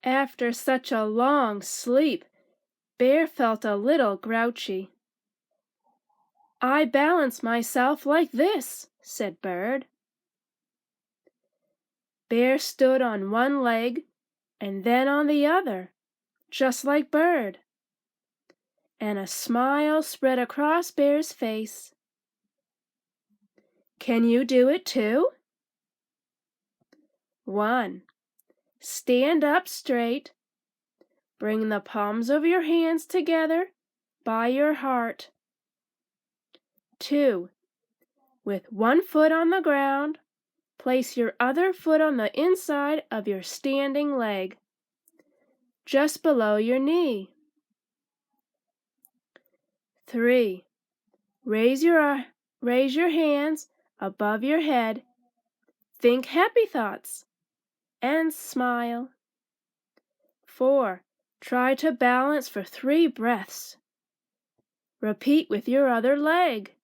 After such a long sleep, Bear felt a little grouchy. "I balance myself like this," said Bird. Bear stood on one leg and then on the other, just like Bird, and a smile spread across Bear's face. "Can you do it too?" 1. Stand up straight. Bring the palms of your hands together by your heart. 2. With one foot on the ground, place your other foot on the inside of your standing leg, just below your knee. 3. Raise your hands above your head. Think happy thoughts and smile. 4. Try to balance for 3 breaths. Repeat with your other leg.